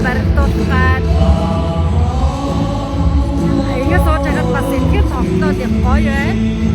баригдуулгаад ингэ сууж байгаад бас итгэл тогтнол юм гоё байна.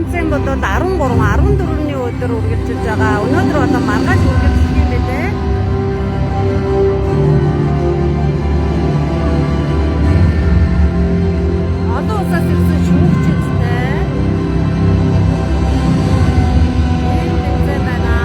тэмцээнгүүдэд 13, 14-ний өдөр үргэлжилж байгаа. Өнөөдөр одоо маргааш үргэлжлэх юм байна. Одоо усаас ирсэн шүүгчтэй. Тэмцээн байна.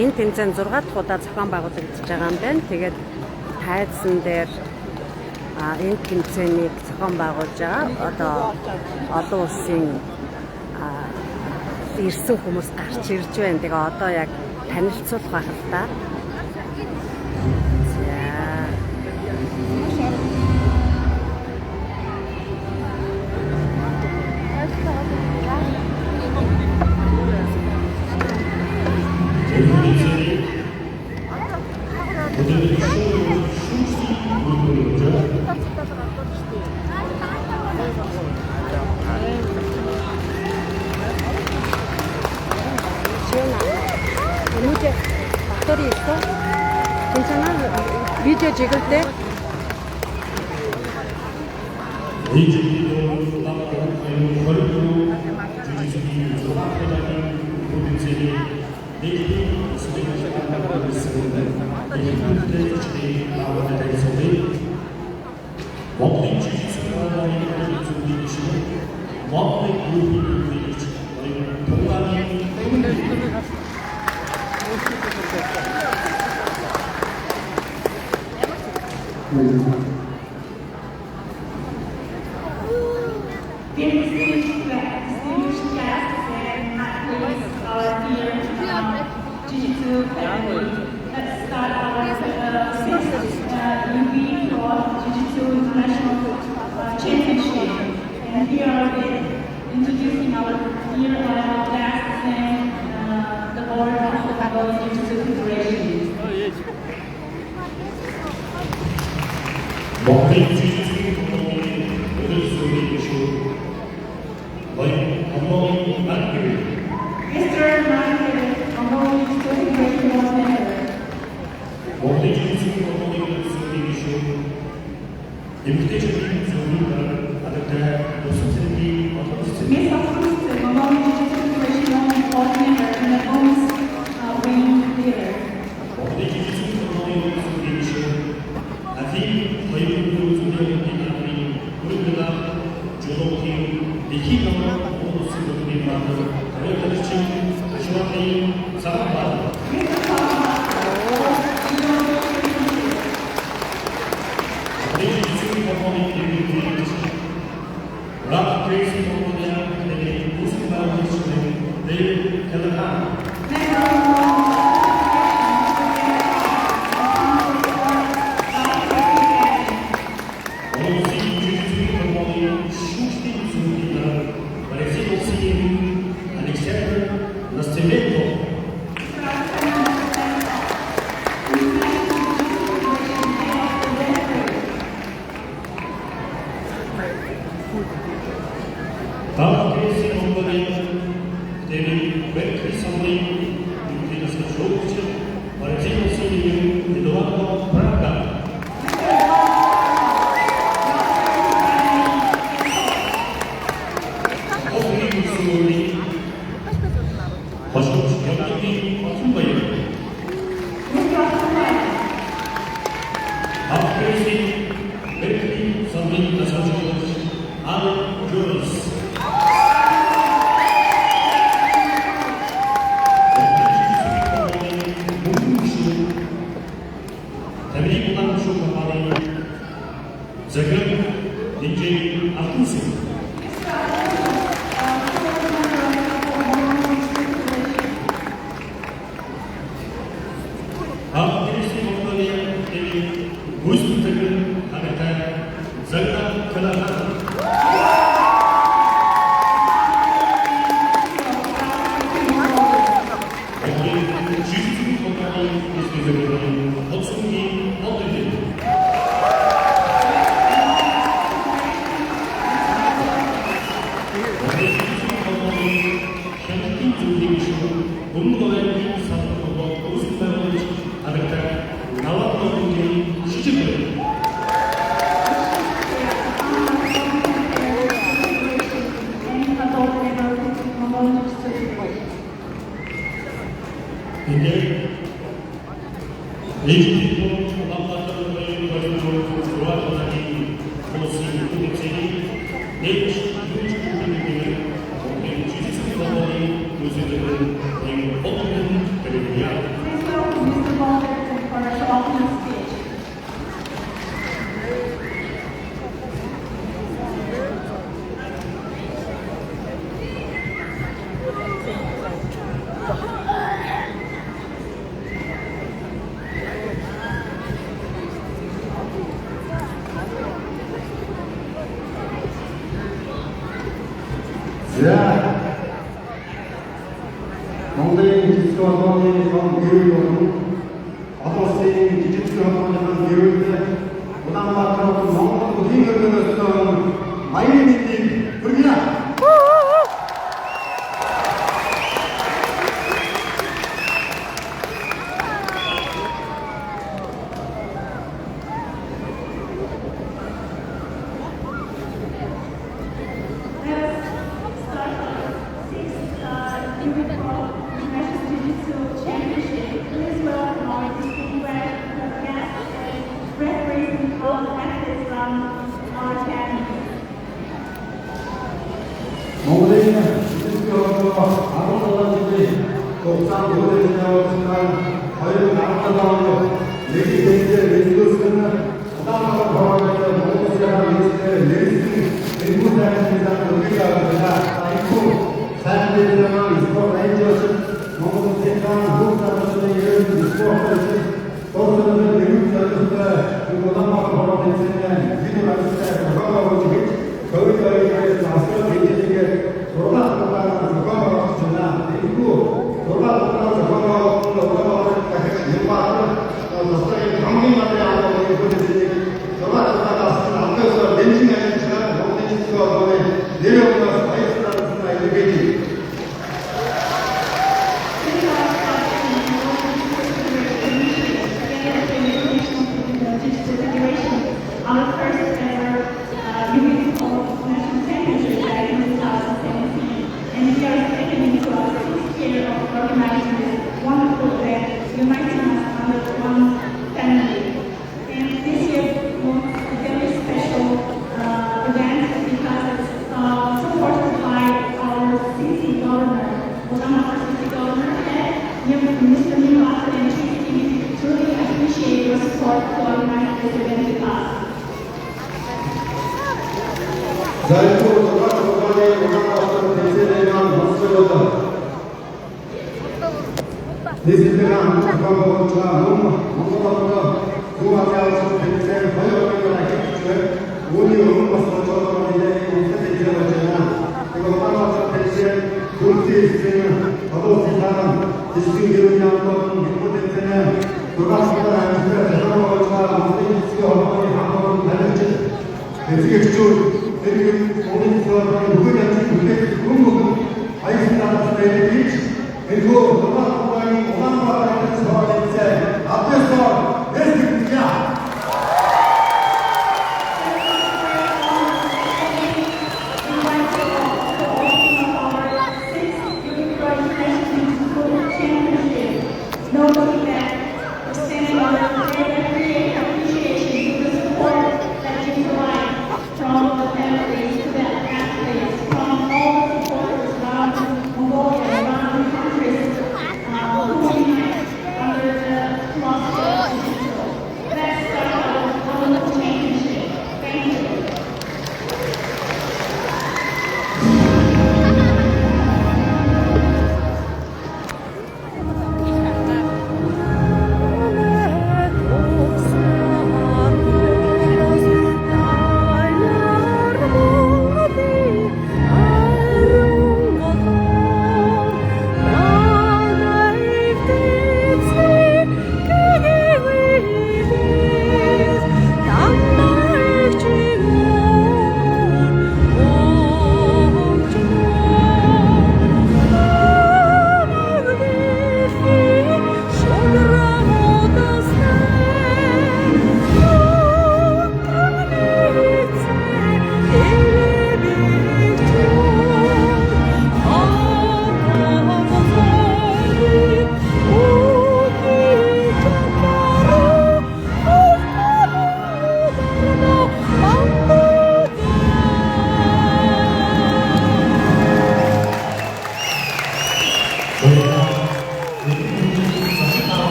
Энэ тэмцээн 6 дахь удаа зохион байгуулагдаж байгаа юм байна. Тэгээд тайзсан дээр энэ тэмцээнийг зохион байгуулж байгаа одоо олон улсын ирсэн хүмүүс гарч ирж байна. Тэгээ одоо яг танилцуулах байх л та. 문제 배터리 있어? 괜찮아? 비디오 찍을 때? Introducing our year last and the board also have those Jiu-Jitsu confederations. Mr. Michael, Mongolian Jiu-Jitsu Confederation was member. Miss Augusta, Mongolian Jiu-Jitsu Confederation was member in the Homes Wing Theater. 몽골인 지지수 학원의 교육은 어떠세요? 지지수 학원의 교육은 부담받고 몽골 우리는 마이미티 불기야. 몽골인은 지지수학원과 아동도단지들이 독상 모델이냐고 생각한 자유를 나눴던 가운데 레기 벤치의 레지도스는 부담하고 걸어가면서 몽골시아나 예시대 레이스 앵무사입니다. 우리가 합니다. 이후 사람들이랑 스포 레인저스 몽골 세상 한국사람들의 이런 스포츠를 또는 외국 연습대 부담하고 걸어가면서 위대한 시대에 걸어가고 거기까지 나서 개인에게 돌아가는 조건을 주나 그리고 돌아가는 조건을 돌아가는 일반을 어떻게 강경하게 하고 보여주니 돌아가다가 앞에서 렌징하는 지난 모델리스트가 내려오면서 바이스라는 수가 이렇게 Our first ever youth national championship back in 2017, and we are stepping into our 6th year of organizing this wonderful event, uniting us under one family. And this year was a very special event because it's supported by our city governor, Odama city governor, and Mr. Nimata and Chief truly appreciate your support to organize this event with us. 자유로 돌아가고만의 올라가서 대세대만 멋져보다 대세대가 그거보다 뭔가보다 두하게하고 대세 허용을 하겠죠. 운이 없는 것으로 저러는데 세대기가 되잖아. 그거 따라서 대세 돌수 있으면 더도 세상 디스팅기를 한번 육부 대세는 돌아가시다 않으면 대단하고자 모든 디스가 어머니 한번 달렸지. 대세계 주주 Jadi orang Islam bukan yang cukup untuk Islam sendiri, itu orang orang yang sebagai saya, apa sebab resikonya? Mongolia, around countries, who we have under the philosophy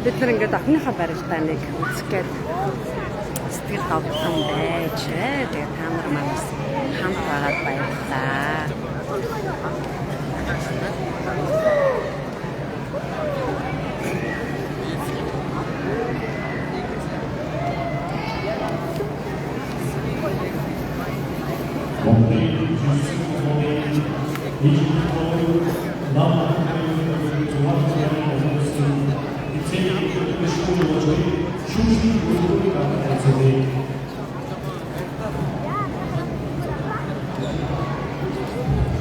бид нар ингээд охиныхаа барилдааныг үзгээд сэтгэл тогтсон байж. Тэгээд та нар манаас хамт байгаад баярлалаа.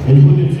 일본의